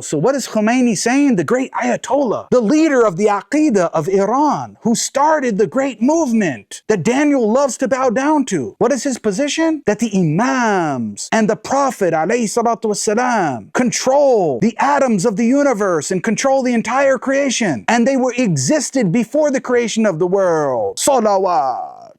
so what is Khomeini saying? The great Ayatollah, the leader of the Aqidah of Iran, who started the great movement that Daniel loves to bow down to. What is his position? That the Imams and the Prophet ﷺ control the atoms of the universe and control the entire creation. And they were existed before the creation of the world. Salawat.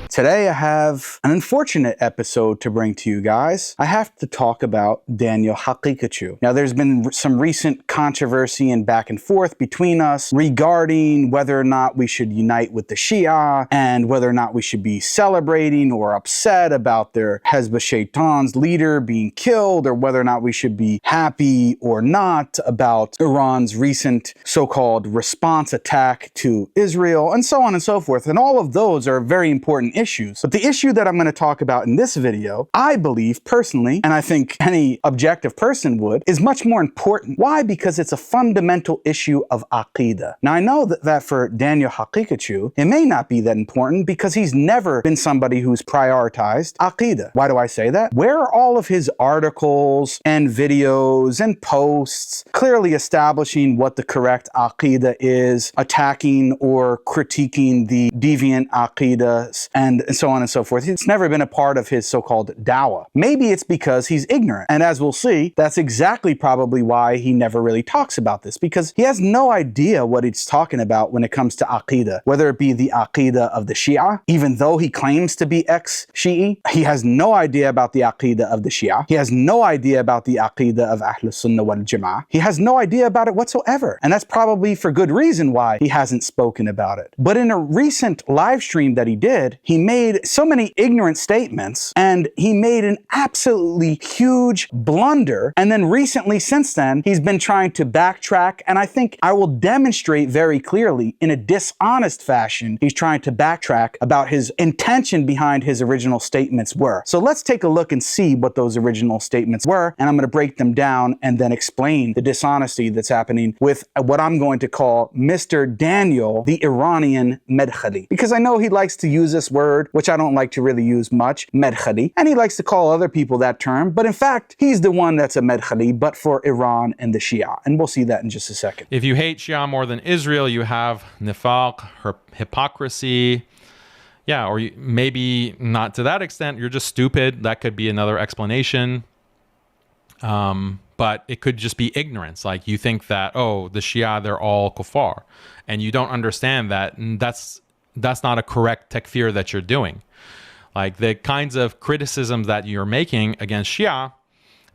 Today I have an unfortunate episode to bring to you guys. I have to talk about Daniel Haqiqatjou. Now there's been some recent controversy and back and forth between us regarding whether or not we should unite with the Shia and whether or not we should be celebrating or upset about their Hezbollah Shaitan's leader being killed, or whether or not we should be happy or not about Iran's recent so-called response attack to Israel, and so on and so forth. And all of those are very important issues. But the issue that I'm going to talk about in this video, I believe personally, and I think any objective person would, is much more important. Why? Because it's a fundamental issue of Aqidah. Now I know that for Daniel Haqiqatjou, it may not be that important because he's never been somebody who's prioritized Aqidah. Why do I say that? Where are all of his articles and videos and posts clearly establishing what the correct Aqidah is, attacking or critiquing the deviant Aqidas, and so on and so forth? It's never been a part of his so-called dawah. Maybe it's because he's ignorant. And as we'll see, that's exactly probably why he never really talks about this, because he has no idea what he's talking about when it comes to Aqidah, whether it be the Aqidah of the Shia, even though he claims to be ex-Shi'i. He has no idea about the Aqidah of the Shia. He has no idea about the Aqidah of Ahlus Sunnah wal Jama'ah. He has no idea about it whatsoever. And that's probably for good reason why he hasn't spoken about it. But in a recent live stream that he did, he made so many ignorant statements, and he made an absolutely huge blunder. And then recently, since then, he's been trying to backtrack, and I think I will demonstrate very clearly in a dishonest fashion, he's trying to backtrack about his intention behind his original statements were. So let's take a look and see what those original statements were, and I'm going to break them down and then explain the dishonesty that's happening with what I'm going to call Mr. Daniel, the Iranian Medkhali. Because I know he likes to use this word, which I don't like to really use much, Medkhali, and he likes to call other people that term, but in fact, he's the one that's a Medkhali, but for Iran and the Shia, and we'll see that in just a second. If you hate Shia more than Israel, you have nifaq, hypocrisy, yeah, or maybe not to that extent, you're just stupid. That could be another explanation. But it could just be ignorance. Like you think that, oh, the Shia, they're all kuffar, and you don't understand that that's not a correct takfir that you're doing. Like the kinds of criticisms that you're making against Shia,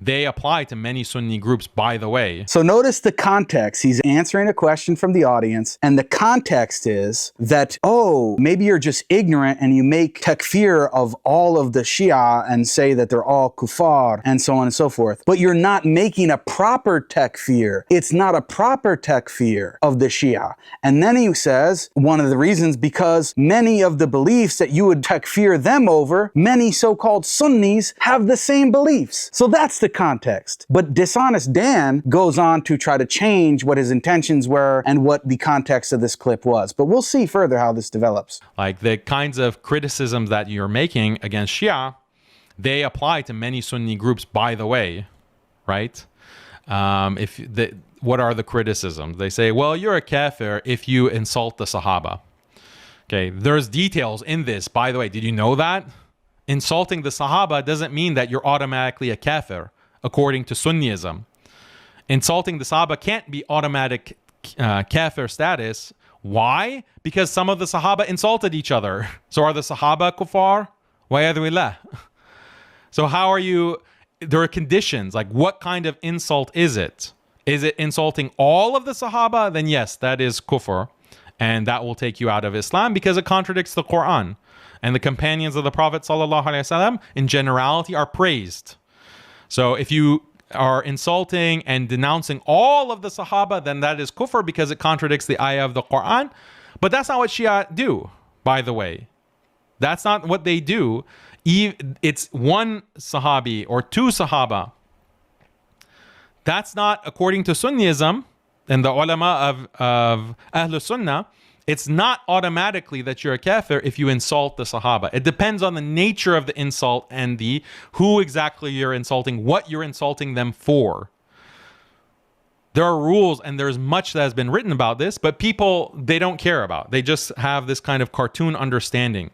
they apply to many Sunni groups, by the way. So notice the context. He's answering a question from the audience, and the context is that, oh, maybe you're just ignorant and you make takfir of all of the Shia and say that they're all kuffar and so on and so forth. But you're not making a proper takfir. It's not a proper takfir of the Shia. And then he says, one of the reasons, because many of the beliefs that you would takfir them over, many so-called Sunnis have the same beliefs. So that's the context. But dishonest Dan goes on to try to change what his intentions were and what the context of this clip was. But we'll see further how this develops. Like the kinds of criticisms that you're making against Shia, they apply to many Sunni groups, by the way, right? What are the criticisms? They say, well, you're a kafir if you insult the Sahaba. Okay, there's details in this, by the way. Did you know that? Insulting the Sahaba doesn't mean that you're automatically a kafir, according to Sunnism. Insulting the Sahaba can't be automatic kafir status. Why? Because some of the Sahaba insulted each other. So are the Sahaba kuffar? Wa'yadhu billah. So how are you? There are conditions. Like what kind of insult is it? Is it insulting all of the Sahaba? Then yes, that is kufr. And that will take you out of Islam because it contradicts the Quran. And the companions of the Prophet ﷺ in generality are praised. So if you are insulting and denouncing all of the Sahaba, then that is kufr because it contradicts the ayah of the Quran. But that's not what Shia do, by the way. That's not what they do. It's one Sahabi or two Sahaba. That's not according to Sunnism and the ulama of Ahlus Sunnah. It's not automatically that you're a kafir if you insult the Sahaba. It depends on the nature of the insult and the who exactly you're insulting, what you're insulting them for. There are rules and there's much that has been written about this, but people, they don't care about. They just have this kind of cartoon understanding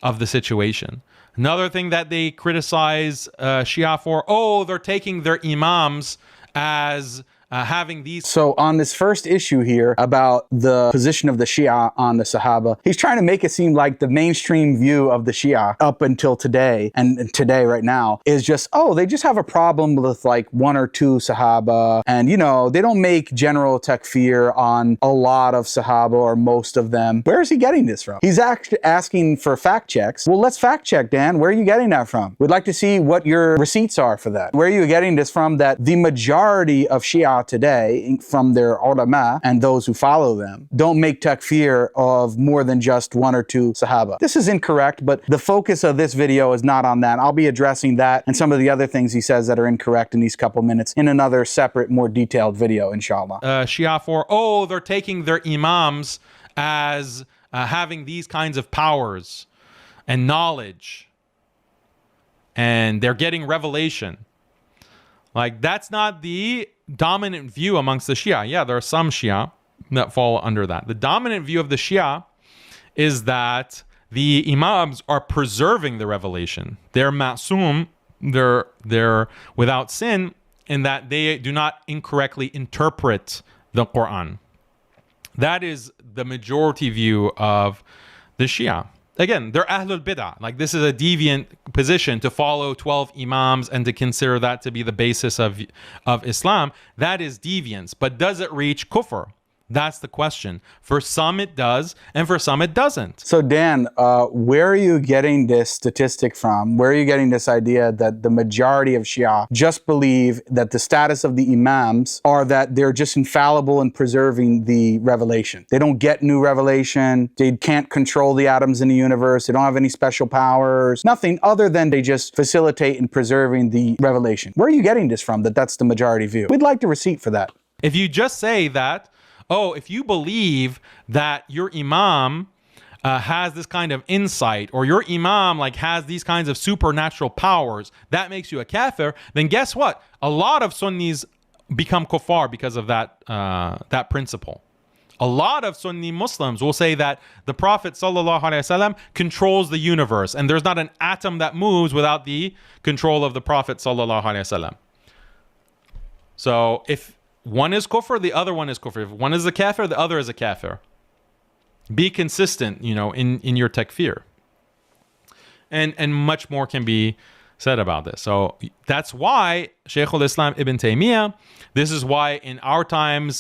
of the situation. Another thing that they criticize Shia for, they're taking their imams as having these. So on this first issue here about the position of the Shia on the Sahaba, he's trying to make it seem like the mainstream view of the Shia up until today, and today right now, is just, they just have a problem with like one or two Sahaba, and they don't make general takfir on a lot of Sahaba or most of them. Where is he getting this from? He's actually asking for fact checks. Well, let's fact check, Dan. Where are you getting that from? We'd like to see what your receipts are for that. Where are you getting this from that the majority of Shia today, from their ulama and those who follow them, don't make takfir of more than just one or two Sahaba? This is incorrect, but the focus of this video is not on that. I'll be addressing that and some of the other things he says that are incorrect in these couple minutes in another separate, more detailed video, inshallah. Shia for, they're taking their imams as having these kinds of powers and knowledge, and they're getting revelation. Like, that's not the dominant view amongst the Shia. Yeah, there are some Shia that fall under that. The dominant view of the Shia is that the imams are preserving the revelation. They're ma'soom, they're without sin, in that they do not incorrectly interpret the Quran. That is the majority view of the Shia. Again, they're Ahlul Bid'ah. Like, this is a deviant position to follow 12 imams and to consider that to be the basis of Islam. That is deviance. But does it reach kufr? That's the question. For some it does, and for some it doesn't. So Dan, where are you getting this statistic from? Where are you getting this idea that the majority of Shia just believe that the status of the imams are that they're just infallible in preserving the revelation? They don't get new revelation. They can't control the atoms in the universe. They don't have any special powers. Nothing other than they just facilitate in preserving the revelation. Where are you getting this from, that that's the majority view? We'd like the receipt for that. If you just say that, if you believe that your imam has this kind of insight, or your imam has these kinds of supernatural powers, that makes you a kafir, then guess what? A lot of Sunnis become kuffar because of that principle. A lot of Sunni Muslims will say that the Prophet ﷺ controls the universe, and there's not an atom that moves without the control of the Prophet ﷺ. So if one is kufr, the other one is kufr. If one is a kafir, the other is a kafir. Be consistent, in your takfir. And much more can be said about this. So that's why Shaykh al-Islam Ibn Taymiyyah, this is why in our times,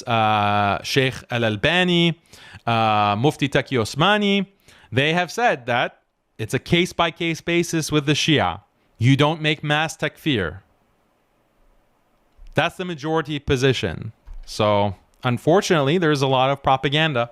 Shaykh al-Albani, Mufti Taqi Osmani, they have said that it's a case-by-case basis with the Shia. You don't make mass takfir. That's the majority position. So, unfortunately, there's a lot of propaganda.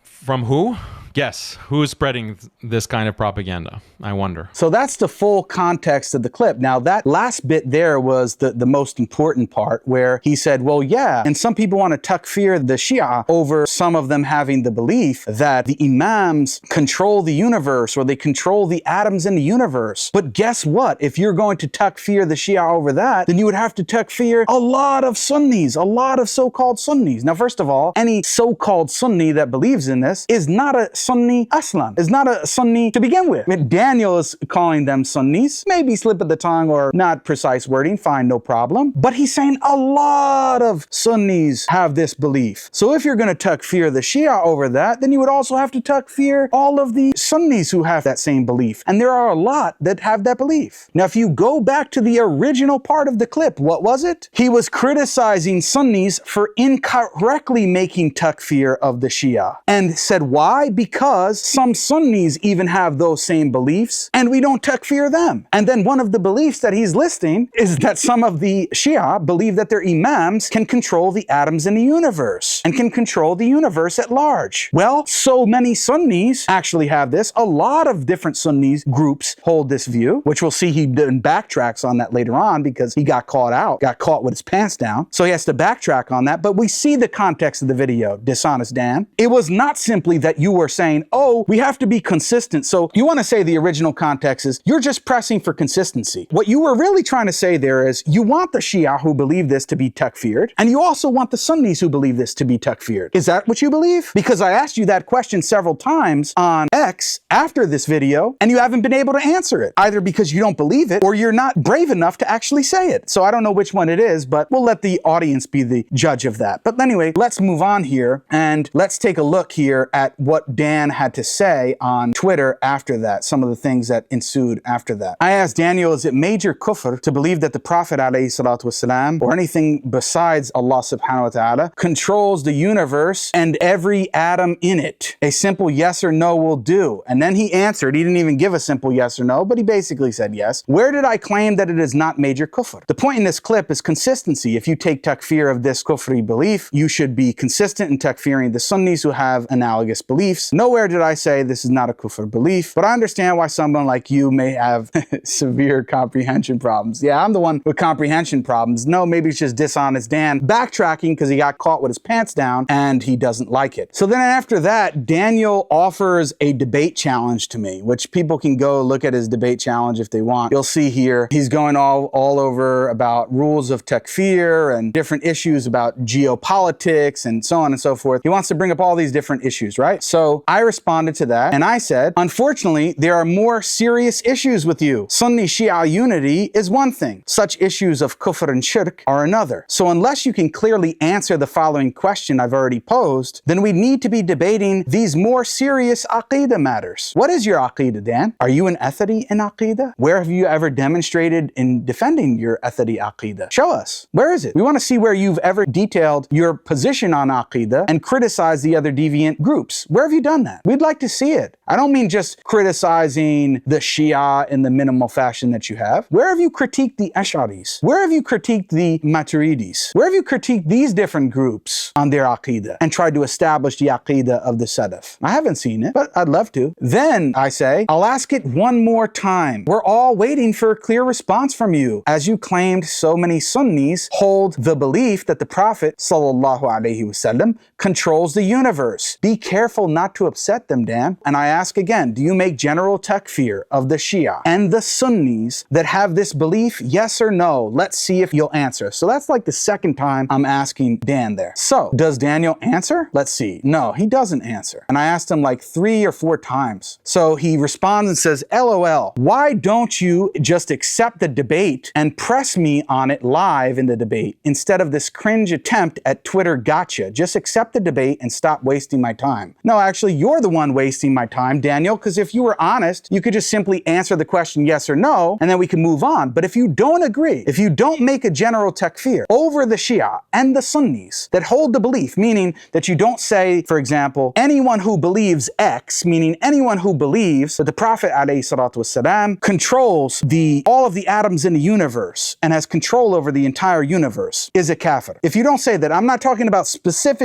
From who? Guess. Who is spreading this kind of propaganda? I wonder. So that's the full context of the clip. Now, that last bit there was the most important part, where he said, well, yeah, and some people want to takfir the Shia over some of them having the belief that the imams control the universe, or they control the atoms in the universe. But guess what? If you're going to takfir the Shia over that, then you would have to takfir a lot of Sunnis, a lot of so-called Sunnis. Now, first of all, any so-called Sunni that believes in this is not a Sunni Aslan, is not a Sunni to begin with. Daniel is calling them Sunnis, maybe slip of the tongue or not precise wording, fine, no problem. But he's saying a lot of Sunnis have this belief. So if you're going to takfir the Shia over that, then you would also have to takfir all of the Sunnis who have that same belief. And there are a lot that have that belief. Now, if you go back to the original part of the clip, what was it? He was criticizing Sunnis for incorrectly making takfir of the Shia, and said why? Because because some Sunnis even have those same beliefs and we don't takfir them. And then one of the beliefs that he's listing is that some of the Shia believe that their imams can control the atoms in the universe and can control the universe at large. Well, so many Sunnis actually have this. A lot of different Sunnis groups hold this view, which we'll see he backtracks on that later on because he got caught with his pants down. So he has to backtrack on that. But we see the context of the video, Dishonest Dan. It was not simply that you were saying, oh, we have to be consistent. So you want to say the original context is you're just pressing for consistency. What you were really trying to say there is you want the Shia who believe this to be takfired, and you also want the Sunnis who believe this to be takfired. Is that what you believe? Because I asked you that question several times on X after this video, and you haven't been able to answer it, either because you don't believe it or you're not brave enough to actually say it. So I don't know which one it is, but we'll let the audience be the judge of that. But anyway, let's move on here and let's take a look here at what Dan had to say on Twitter after that, some of the things that ensued after that. I asked Daniel, is it major kufr to believe that the Prophet ﷺ, or anything besides Allah subhanahu wa ta'ala, controls the universe and every atom in it? A simple yes or no will do. And then he answered, he didn't even give a simple yes or no, but he basically said yes. Where did I claim that it is not major kufr? The point in this clip is consistency. If you take takfir of this kufri belief, you should be consistent in takfiring the Sunnis who have analogous beliefs. Nowhere did I say this is not a kufr belief, but I understand why someone like you may have severe comprehension problems. Yeah, I'm the one with comprehension problems. No, maybe it's just Dishonest Dan backtracking because he got caught with his pants down and he doesn't like it. So then after that, Daniel offers a debate challenge to me, which people can go look at his debate challenge if they want. You'll see here, he's going all over about rules of takfir and different issues about geopolitics and so on and so forth. He wants to bring up all these different issues, right? So I responded to that and I said, unfortunately, there are more serious issues with you. Sunni Shia unity is one thing. Such issues of kufr and shirk are another. So unless you can clearly answer the following question I've already posed, then we need to be debating these more serious aqidah matters. What is your aqidah, Dan? Are you an ethody in aqidah? Where have you ever demonstrated in defending your ethody aqidah? Show us. Where is it? We want to see where you've ever detailed your position on aqidah and criticized the other deviant groups. Where have you done that? We'd like to see it. I don't mean just criticizing the Shia in the minimal fashion that you have. Where have you critiqued the Ash'aris? Where have you critiqued the Maturidis? Where have you critiqued these different groups on their aqidah and tried to establish the aqidah of the Salaf? I haven't seen it, but I'd love to. Then I say, I'll ask it one more time. We're all waiting for a clear response from you. As you claimed, so many Sunnis hold the belief that the Prophet ﷺ controls the universe. Be careful not to upset them, Dan. And I ask again, do you make general takfir of the Shia and the Sunnis that have this belief? Yes or no? Let's see if you'll answer. So that's like the second time I'm asking Dan there. So does Daniel answer? Let's see. No, he doesn't answer. And I asked him like 3 or 4 times. So he responds and says, LOL, why don't you just accept the debate and press me on it live in the debate instead of this cringe attempt at Twitter gotcha? Just accept the debate and stop wasting my time. No, actually, you're the one wasting my time, Daniel, because if you were honest, you could just simply answer the question yes or no, and then we can move on. But if you don't agree, if you don't make a general takfir over the Shia and the Sunnis that hold the belief, meaning that you don't say, for example, anyone who believes X, meaning anyone who believes that the Prophet ﷺ controls all of the atoms in the universe and has control over the entire universe, is a kafir. If you don't say that, I'm not talking about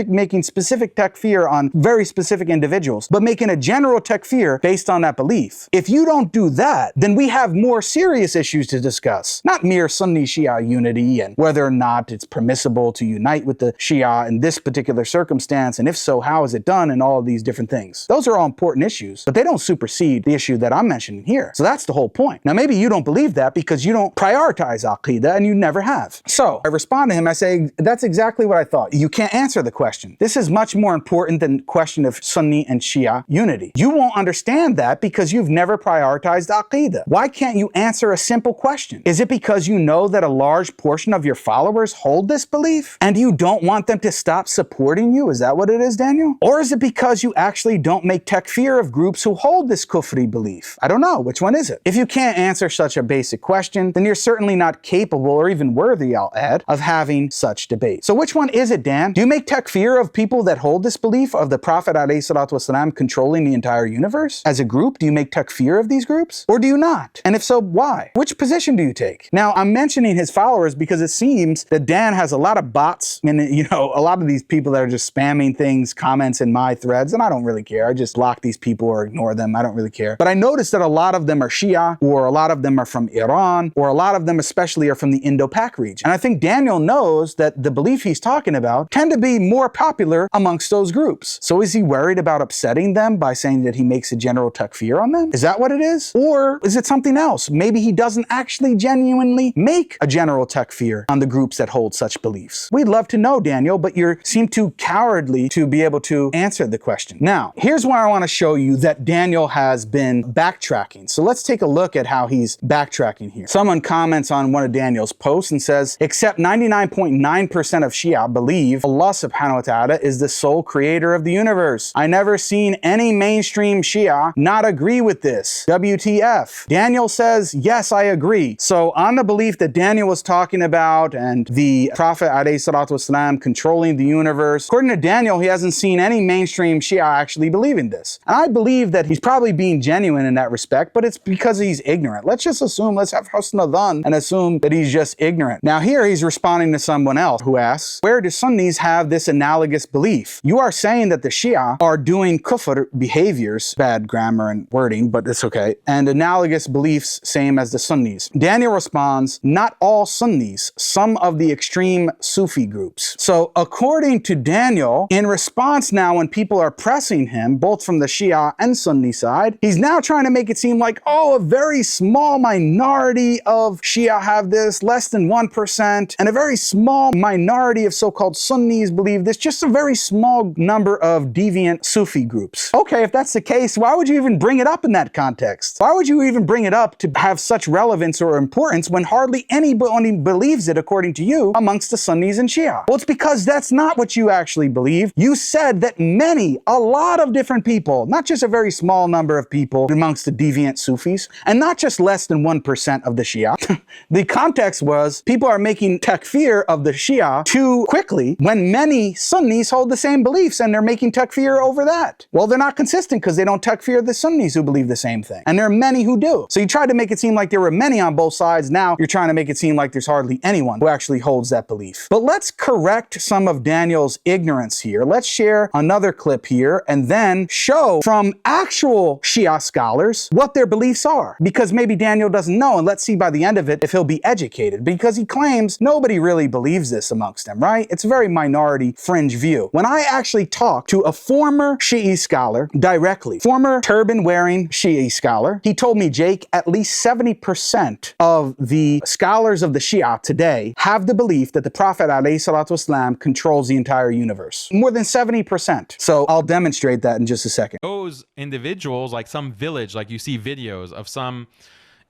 making specific takfir on very specific individuals, but making a general takfir based on that belief. If you don't do that, then we have more serious issues to discuss, not mere Sunni Shia unity and whether or not it's permissible to unite with the Shia in this particular circumstance, and if so, how is it done, and all of these different things. Those are all important issues, but they don't supersede the issue that I'm mentioning here. So that's the whole point. Now, maybe you don't believe that because you don't prioritize aqidah and you never have. So I respond to him, I say, that's exactly what I thought. You can't answer the question. This is much more important than the question of Sunni and Shia unity. You won't understand that because you've never prioritized aqidah. Why can't you answer a simple question? Is it because you know that a large portion of your followers hold this belief and you don't want them to stop supporting you? Is that what it is, Daniel? Or is it because you actually don't make takfir of groups who hold this kufri belief? I don't know. Which one is it? If you can't answer such a basic question, then you're certainly not capable or even worthy, I'll add, of having such debate. So which one is it, Dan? Do you make takfir of people that hold this belief of the Prophet ﷺ wasalam controlling the entire universe? As a group, do you make takfir of these groups? Or do you not? And if so, why? Which position do you take? Now, I'm mentioning his followers because it seems that Dan has a lot of bots and, a lot of these people that are just spamming things, comments in my threads, and I don't really care. I just block these people or ignore them. I don't really care. But I noticed that a lot of them are Shia, or a lot of them are from Iran, or a lot of them especially are from the Indo-Pak region. And I think Daniel knows that the belief he's talking about tend to be more popular amongst those groups. So is he worried about upsetting them by saying that he makes a general takfir on them? Is that what it is? Or is it something else? Maybe he doesn't actually genuinely make a general takfir on the groups that hold such beliefs. We'd love to know, Daniel, but you seem too cowardly to be able to answer the question. Now, here's where I want to show you that Daniel has been backtracking. So let's take a look at how he's backtracking here. Someone comments on one of Daniel's posts and says, except 99.9% of Shia believe Allah subhanahu wa ta'ala is the sole creator of the universe. I never seen any mainstream Shia not agree with this. WTF. Daniel says, yes, I agree. So on the belief that Daniel was talking about and the Prophet alayhi salatu wasalam controlling the universe, according to Daniel, he hasn't seen any mainstream Shia actually believing this. And I believe that he's probably being genuine in that respect, but it's because he's ignorant. Let's just assume, let's have husna dhan and assume that he's just ignorant. Now here he's responding to someone else who asks, where do Sunnis have this analogous belief? You are saying that the Shia are doing kufr behaviors, bad grammar and wording, but it's okay, and analogous beliefs same as the Sunnis. Daniel responds, not all Sunnis, some of the extreme Sufi groups. So according to Daniel, in response now when people are pressing him, both from the Shia and Sunni side, he's now trying to make it seem like, oh, a very small minority of Shia have this, less than 1%, and a very small minority of so-called Sunnis believe this, just a very small number of deviant Sufi groups. Okay, if that's the case, why would you even bring it up in that context? Why would you even bring it up to have such relevance or importance when hardly anybody believes it, according to you, amongst the Sunnis and Shia? Well, it's because that's not what you actually believe. You said that a lot of different people, not just a very small number of people amongst the deviant Sufis, and not just less than 1% of the Shia. The context was people are making takfir of the Shia too quickly when many Sunnis hold the same beliefs and they're making takfir over that. Well, they're not consistent because they don't takfir the Sunnis who believe the same thing. And there are many who do. So you tried to make it seem like there were many on both sides. Now you're trying to make it seem like there's hardly anyone who actually holds that belief. But let's correct some of Daniel's ignorance here. Let's share another clip here and then show from actual Shia scholars what their beliefs are. Because maybe Daniel doesn't know, and let's see by the end of it if he'll be educated. Because he claims nobody really believes this amongst them, right? It's a very minority fringe view. When I actually talked to a former Shi'i scholar directly, former turban-wearing Shi'i scholar, he told me, Jake, at least 70% of the scholars of the Shia today have the belief that the Prophet ﷺ controls the entire universe. More than 70%. So I'll demonstrate that in just a second. Those individuals, like some village, like you see videos of some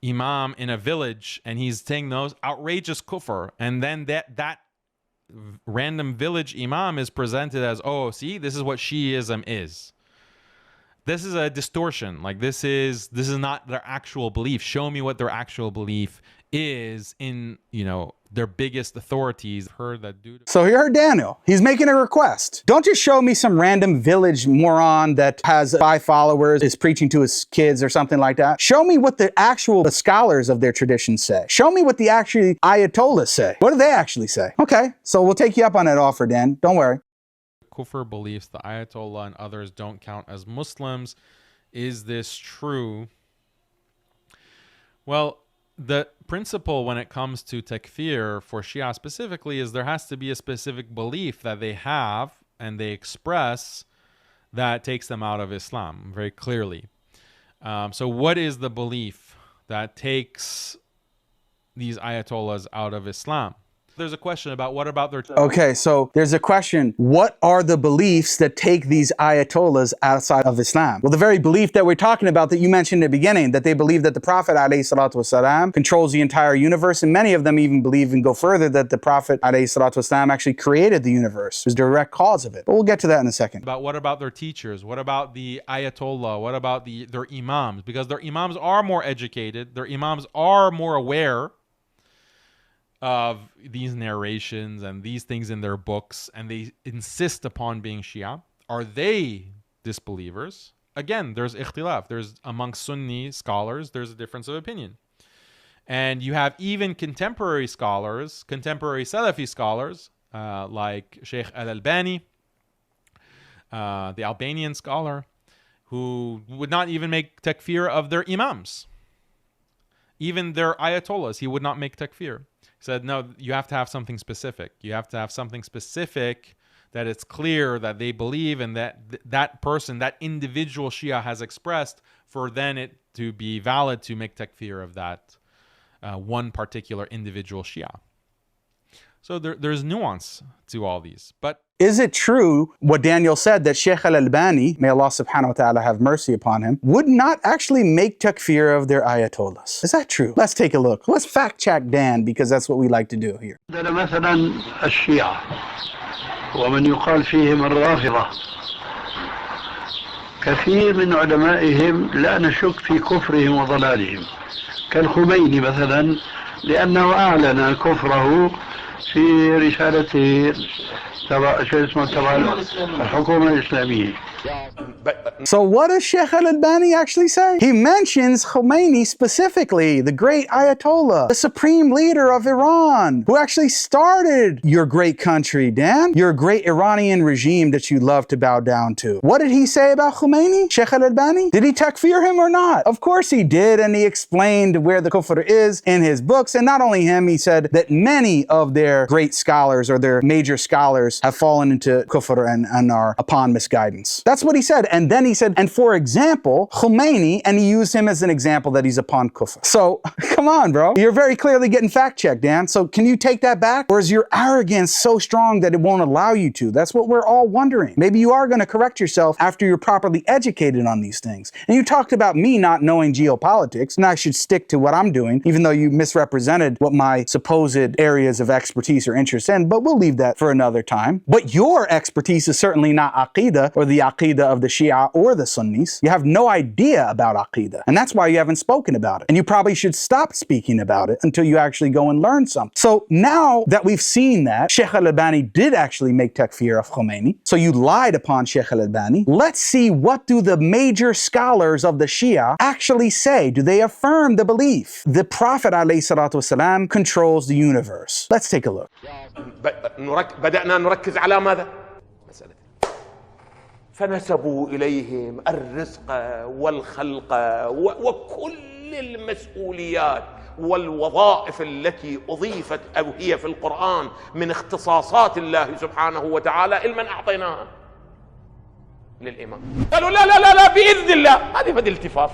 imam in a village and he's saying those outrageous kufr, and then that random village imam is presented as, oh, see, this is what Shi'ism is. This is a distortion. Like this is not their actual belief. Show me what their actual belief is in, their biggest authorities. Heard that dude. So you heard Daniel. He's making a request. Don't just show me some random village moron that has 5 followers, is preaching to his kids or something like that. Show me what the actual scholars of their tradition say. Show me what the actual Ayatollahs say. What do they actually say? Okay, so we'll take you up on that offer, Dan. Don't worry. Kufr beliefs the Ayatollah and others don't count as Muslims. Is this true? Well, the principle when it comes to takfir for Shia specifically is there has to be a specific belief that they have and they express that takes them out of Islam very clearly. So what is the belief that takes these Ayatollahs out of Islam? There's a question about what about their... Okay, so there's a question. What are the beliefs that take these Ayatollahs outside of Islam? Well, the very belief that we're talking about that you mentioned in the beginning, that they believe that the Prophet ﷺ controls the entire universe, and many of them even believe and go further that the Prophet ﷺ actually created the universe, was the direct cause of it. But we'll get to that in a second. What about their teachers? What about the Ayatollah? What about their imams? Because their imams are more educated. Their imams are more aware of these narrations and these things in their books, and they insist upon being Shia. Are they disbelievers. Again, there's ikhtilaf. There's amongst Sunni scholars, there's a difference of opinion. And you have even contemporary scholars, contemporary Salafi scholars, like Sheikh Al-Albani, the Albanian scholar, who would not even make takfir of their imams. Even their ayatollahs, he would not make takfir. He said, no, you have to have something specific. You have to have something specific that it's clear that they believe and that that person, that individual Shia has expressed for then it to be valid to make takfir of that one particular individual Shia. So there's nuance to all these. But is it true what Daniel said, that Sheikh Al-Albani, may Allah subhanahu wa ta'ala have mercy upon him, would not actually make takfir of their ayatollahs? Is that true? Let's take a look. Let's fact check Dan, because that's what we like to do here. مثلا الشيعة ومن يقال فيهم الرافضة كثير من علمائهم لا نشك في كفرهم وضلالهم كالخميني مثلا لأنه أعلن كفره في رسالته تبع شو اسمه تبع الحكومة الإسلامية. So what does Sheikh Al-Albani actually say? He mentions Khomeini specifically, the great Ayatollah, the supreme leader of Iran, who actually started your great country, Dan, your great Iranian regime that you love to bow down to. What did he say about Khomeini, Sheikh Al-Albani? Did he takfir him or not? Of course he did, and he explained where the kufr is in his books. And not only him, he said that many of their great scholars or their major scholars have fallen into kufr and are upon misguidance. That's what he said. And then he said, and for example, Khomeini, and he used him as an example that he's upon kufr. So, come on, bro. You're very clearly getting fact-checked, Dan. So can you take that back? Or is your arrogance so strong that it won't allow you to? That's what we're all wondering. Maybe you are going to correct yourself after you're properly educated on these things. And you talked about me not knowing geopolitics, and I should stick to what I'm doing, even though you misrepresented what my supposed areas of expertise or interest in, but we'll leave that for another time. But your expertise is certainly not Aqidah or the Aqidah of the Shia or the Sunnis. You have no idea about Aqidah, and that's why you haven't spoken about it. And you probably should stop speaking about it until you actually go and learn something. So now that we've seen that Sheikh Al-Albani did actually make takfir of Khomeini, so you lied upon Sheikh Al-Albani, let's see what do the major scholars of the Shia actually say. Do they affirm the belief the Prophet ﷺ controls the universe? Let's take a look. بدأنا نركز على ماذا؟ مسألة فنسبوا إليهم الرزق والخلق وكل المسؤوليات والوظائف التي أضيفت أو هي في القرآن من اختصاصات الله سبحانه وتعالى لمن أعطيناها للإمام. قالوا لا لا لا لا بإذن الله. هذه بدء التفاف،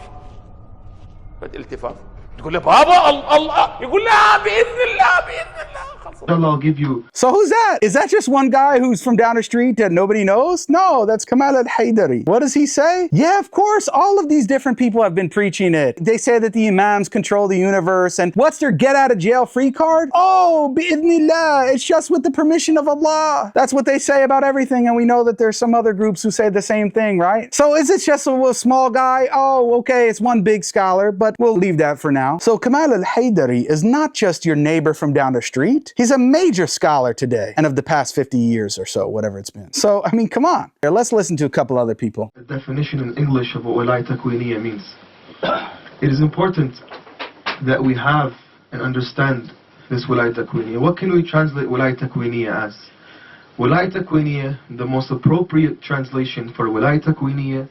بدء التفاف. تقول له بابا الله، يقول لا بإذن الله بإذن الله. I'll give you. So who's that? Is that just one guy who's from down the street that nobody knows? No, that's Kamal al-Haydari. What does he say? Yeah, of course, all of these different people have been preaching it. They say that the imams control the universe, and what's their get out of jail free card? Oh, bi'idhnillah, it's just with the permission of Allah. That's what they say about everything, and we know that there's some other groups who say the same thing, right? So is it just a small guy? Oh, okay, it's one big scholar, but we'll leave that for now. So Kamal al-Haydari is not just your neighbor from down the street. He's a major scholar today and of the past 50 years or so, whatever it's been. So, I mean, come on. Here, let's listen to a couple other people. The definition in English of what Walaya Takwiniya means. It is important that we have and understand this Walaya Takwiniya. What can we translate Walaya Takwiniya as? Walaya Takwiniya, the most appropriate translation for Walaya Takwiniya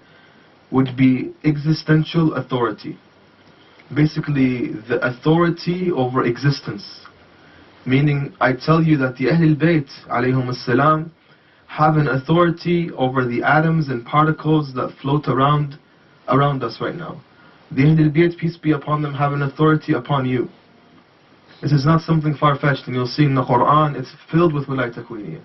would be existential authority. Basically, the authority over existence. Meaning, I tell you that the Ahlul Bayt alayhum as-salam have an authority over the atoms and particles that float around us right now. The Ahlul Bayt, peace be upon them, have an authority upon you. This is not something far-fetched, and you'll see in the Quran, it's filled with Walaya Takwiniya.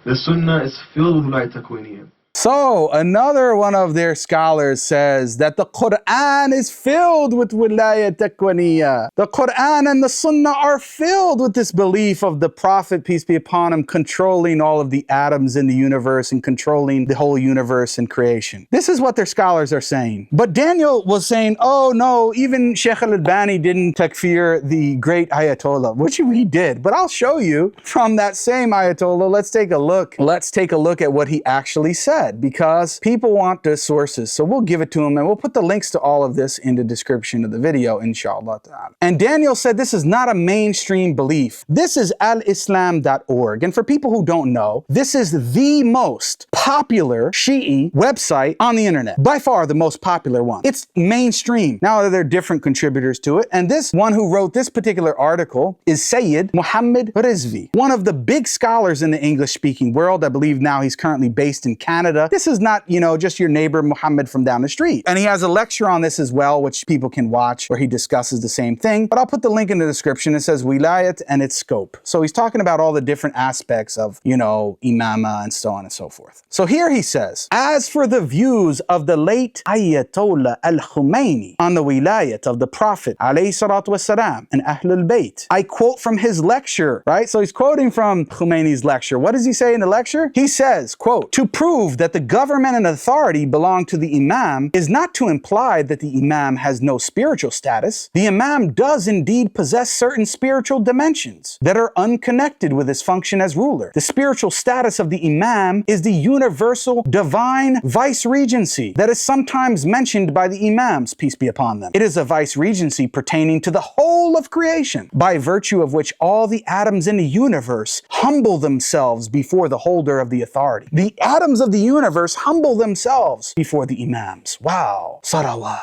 The Sunnah is filled with Walaya Takwiniya. So, another one of their scholars says that the Quran is filled with Walaya Takwiniya. The Quran and the Sunnah are filled with this belief of the Prophet, peace be upon him, controlling all of the atoms in the universe and controlling the whole universe and creation. This is what their scholars are saying. But Daniel was saying, oh no, even Sheikh Al-Albani didn't takfir the great Ayatollah, which he did. But I'll show you from that same Ayatollah. Let's take a look. Let's take a look at what he actually said. said, because people want the sources. So we'll give it to them, and we'll put the links to all of this in the description of the video, inshallah ta'ala. And Daniel said this is not a mainstream belief. This is alislam.org. And for people who don't know, this is the most popular Shi'i website on the internet. By far the most popular one. It's mainstream. Now there are different contributors to it. And this one who wrote this particular article is Sayyid Muhammad Rizvi, one of the big scholars in the English-speaking world. I believe now he's currently based in Canada. This is not, just your neighbor Muhammad from down the street. And he has a lecture on this as well, which people can watch, where he discusses the same thing. But I'll put the link in the description. It says wilayat and its scope. So he's talking about all the different aspects of, imama and so on and so forth. So here he says, as for the views of the late Ayatollah al-Khomeini on the wilayat of the Prophet alayhi salatu wasalam and Ahlul Bayt, I quote from his lecture, right? So he's quoting from Khomeini's lecture. What does he say in the lecture? He says, quote, to prove that the government and authority belong to the Imam is not to imply that the Imam has no spiritual status. The Imam does indeed possess certain spiritual dimensions that are unconnected with his function as ruler. The spiritual status of the Imam is the universal divine vice-regency that is sometimes mentioned by the Imams, peace be upon them. It is a vice-regency pertaining to the whole of creation, by virtue of which all the atoms in the universe humble themselves before the holder of the authority. The atoms of the universe humble themselves before the Imams. Wow. Salawat.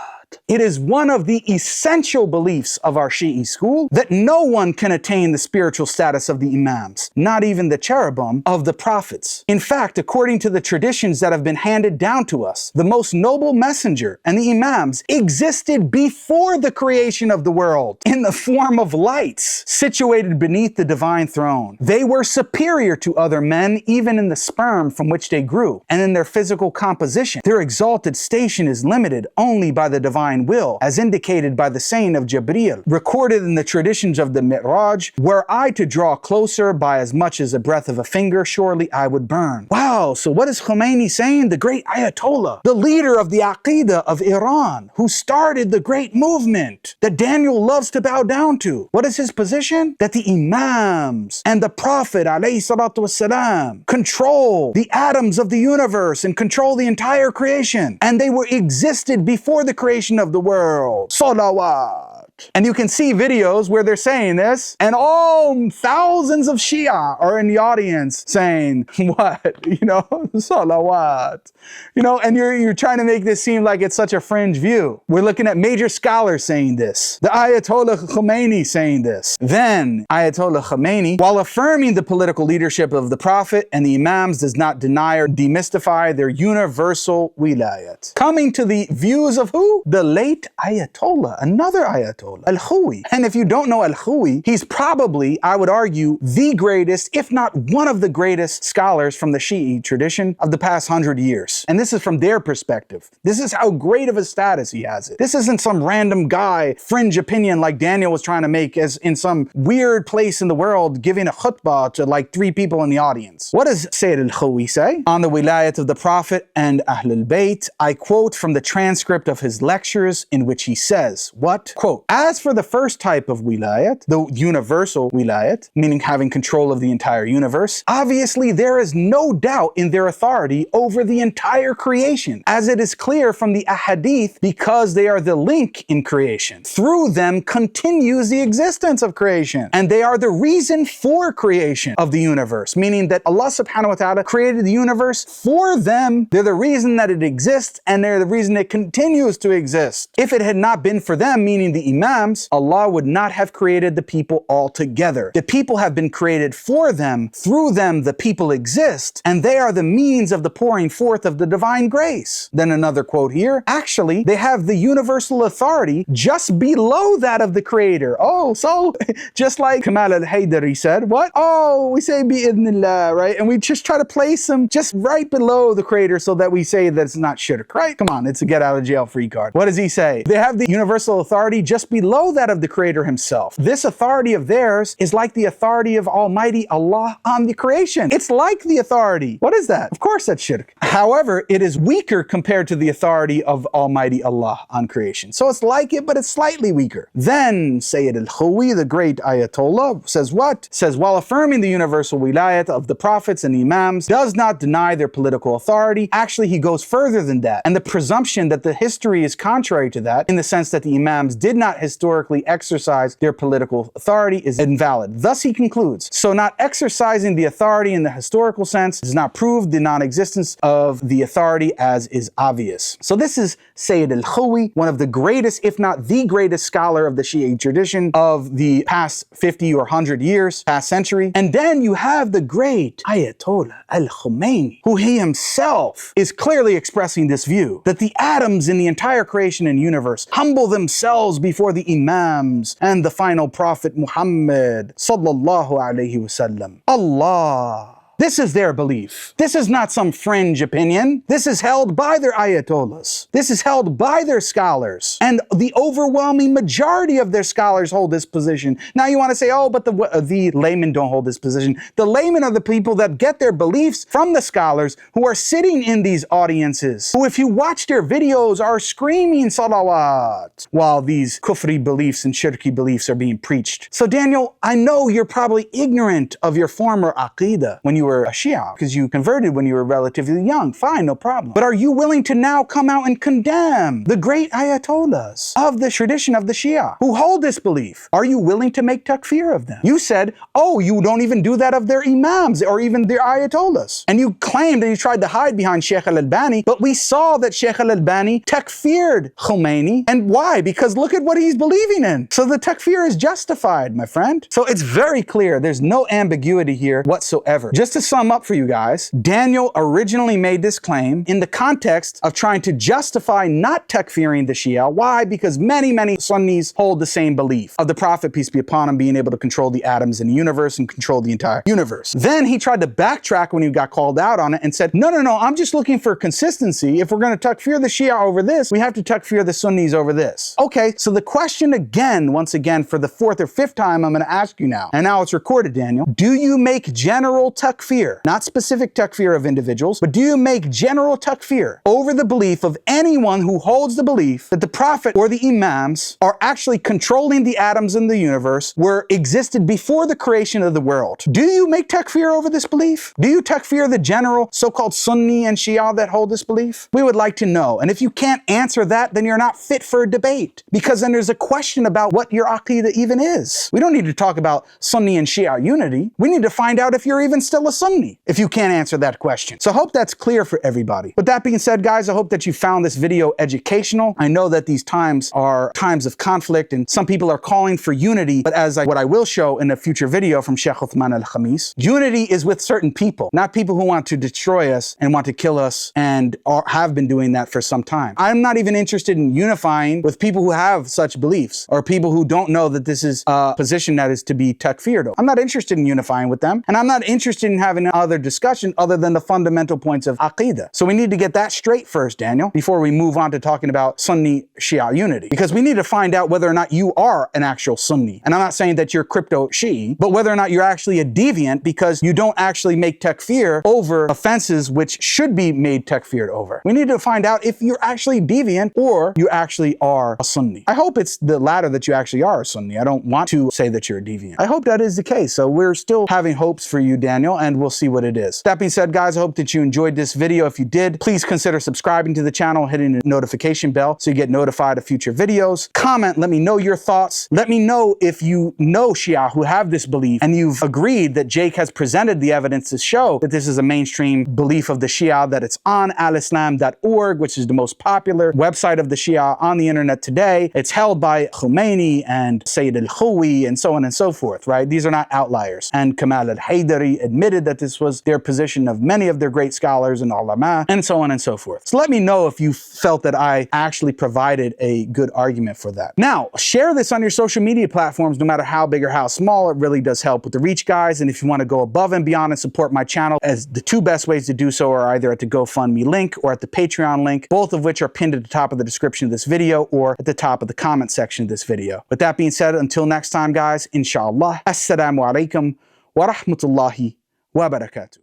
It is one of the essential beliefs of our Shi'i school that no one can attain the spiritual status of the Imams, not even the cherubim of the prophets. In fact, according to the traditions that have been handed down to us, the most noble messenger and the Imams existed before the creation of the world in the form of lights situated beneath the divine throne. They were superior to other men even in the sperm from which they grew and in their physical composition. Their exalted station is limited only by the divine will, as indicated by the saying of Jibreel, recorded in the traditions of the Mi'raj, were I to draw closer by as much as a breath of a finger, surely I would burn. Wow, so what is Khomeini saying? The great Ayatollah, the leader of the Aqidah of Iran, who started the great movement that Daniel loves to bow down to. What is his position? That the Imams and the Prophet ﷺ control the atoms of the universe and control the entire creation. And they were existed before the creation of the world. Salawat. And you can see videos where they're saying this, and all thousands of Shia are in the audience saying, what? Salawat. And you're trying to make this seem like it's such a fringe view. We're looking at major scholars saying this. The Ayatollah Khomeini saying this. Then Ayatollah Khomeini, while affirming the political leadership of the Prophet and the Imams, does not deny or demystify their universal wilayat. Coming to the views of who? The late Ayatollah, another Ayatollah, Al-Khawi. And if you don't know Al-Khawi, he's probably, I would argue, the greatest, if not one of the greatest scholars from the Shi'i tradition of the past 100 years. And this is from their perspective. This is how great of a status he has it. This isn't some random guy, fringe opinion like Daniel was trying to make as in some weird place in the world giving a khutbah to like 3 people in the audience. What does Sayyid Al-Khawi say? On the wilayat of the Prophet and Ahlul Bayt, I quote from the transcript of his lectures in which he says, what? Quote, as for the first type of wilayat, the universal wilayat, meaning having control of the entire universe, obviously there is no doubt in their authority over the entire creation, as it is clear from the ahadith, because they are the link in creation. Through them continues the existence of creation, and they are the reason for creation of the universe, meaning that Allah subhanahu wa ta'ala created the universe for them. They're the reason that it exists, and they're the reason it continues to exist. If it had not been for them, meaning the Imams, Allah would not have created the people altogether. The people have been created for them. Through them, the people exist, and they are the means of the pouring forth of the divine grace. Then another quote here. Actually, they have the universal authority just below that of the Creator. Oh, so just like Kamal al-Haydari said, what? Oh, we say bi'idhnillah, right? And we just try to place them just right below the Creator so that we say that it's not shirk, right? Come on, it's a get out of jail free card. What does he say? They have the universal authority just below that of the Creator himself. This authority of theirs is like the authority of Almighty Allah on the creation. It's like the authority. What is that? Of course that's shirk. However, it is weaker compared to the authority of Almighty Allah on creation. So it's like it, but it's slightly weaker. Then Sayyid al-Khawi, the great Ayatollah, says what? Says, while affirming the universal wilayat of the prophets and imams, does not deny their political authority. Actually, he goes further than that. And the presumption that the history is contrary to that, in the sense that the imams did not historically exercise their political authority, is invalid. Thus he concludes, so not exercising the authority in the historical sense does not prove the non-existence of the authority as is obvious. So this is Sayyid al-Khawi, one of the greatest, if not the greatest scholar of the Shia tradition of the past 50 or 100 years, past century. And then you have the great Ayatollah al-Khomeini, who he himself is clearly expressing this view, that the atoms in the entire creation and universe humble themselves before the imams and the final prophet Muhammad sallallahu alaihi wasallam. Allah. This is their belief. This is not some fringe opinion. This is held by their ayatollahs. This is held by their scholars. And the overwhelming majority of their scholars hold this position. Now you want to say, oh, but the laymen don't hold this position. The laymen are the people that get their beliefs from the scholars who are sitting in these audiences, who, if you watch their videos, are screaming salawat while these kufri beliefs and shirki beliefs are being preached. So Daniel, I know you're probably ignorant of your former aqidah when you were a Shia, because you converted when you were relatively young. Fine, no problem. But are you willing to now come out and condemn the great ayatollahs of the tradition of the Shia who hold this belief? Are you willing to make takfir of them? You said, oh, you don't even do that of their imams or even their ayatollahs. And you claimed and you tried to hide behind Sheikh al-Albani, but we saw that Sheikh al-Albani takfired Khomeini. And why? Because look at what he's believing in. So the takfir is justified, my friend. So it's very clear. There's no ambiguity here whatsoever. Just to sum up for you guys, Daniel originally made this claim in the context of trying to justify not takfiring the Shia. Why? Because many Sunnis hold the same belief of the Prophet, peace be upon him, being able to control the atoms in the universe and control the entire universe. Then he tried to backtrack when he got called out on it and said, no, I'm just looking for consistency. If we're going to takfir the Shia over this, we have to takfir the Sunnis over this. Okay, so the question again, once again, for the fourth or fifth time, I'm going to ask you now, and now it's recorded, Daniel. Do you make general takfir, not specific takfir of individuals, but do you make general takfir over the belief of anyone who holds the belief that the Prophet or the Imams are actually controlling the atoms in the universe, existed before the creation of the world? Do you make takfir over this belief? Do you takfir the general so-called Sunni and Shia that hold this belief? We would like to know. And if you can't answer that, then you're not fit for a debate, because then there's a question about what your aqidah even is. We don't need to talk about Sunni and Shia unity. We need to find out if you're even still a Sunni, if you can't answer that question. So I hope that's clear for everybody. With that being said, guys, I hope that you found this video educational. I know that these times are times of conflict and some people are calling for unity, but what I will show in a future video from Sheikh Uthman al-Khamis, unity is with certain people, not people who want to destroy us and want to kill us and have been doing that for some time. I'm not even interested in unifying with people who have such beliefs or people who don't know that this is a position that is to be takfired. I'm not interested in unifying with them, and I'm not interested in having other discussion other than the fundamental points of aqidah. So we need to get that straight first, Daniel, before we move on to talking about Sunni Shia unity, because we need to find out whether or not you are an actual Sunni. And I'm not saying that you're crypto Shi'i, but whether or not you're actually a deviant because you don't actually make takfir over offenses which should be made takfir over. We need to find out if you're actually deviant or you actually are a Sunni. I hope it's the latter, that you actually are a Sunni. I don't want to say that you're a deviant. I hope that is the case. So we're still having hopes for you, Daniel, and we'll see what it is. That being said, guys, I hope that you enjoyed this video. If you did, please consider subscribing to the channel, hitting the notification bell so you get notified of future videos. Comment, let me know your thoughts. Let me know if you know Shia who have this belief and you've agreed that Jake has presented the evidence to show that this is a mainstream belief of the Shia, that it's on alislam.org, which is the most popular website of the Shia on the internet today. It's held by Khomeini and Sayyid al-Khawi and so on and so forth, right? These are not outliers. And Kamal al-Haydari admitted stated that this was their position of many of their great scholars and ulama, and so on and so forth. So let me know if you felt that I actually provided a good argument for that. Now, share this on your social media platforms, no matter how big or how small. It really does help with the reach, guys. And if you want to go above and beyond and support my channel, as the two best ways to do so are either at the GoFundMe link or at the Patreon link, both of which are pinned at the top of the description of this video or at the top of the comment section of this video. With that being said, until next time, guys, inshallah, assalamu alaikum wa rahmatullahi wa barakatuh.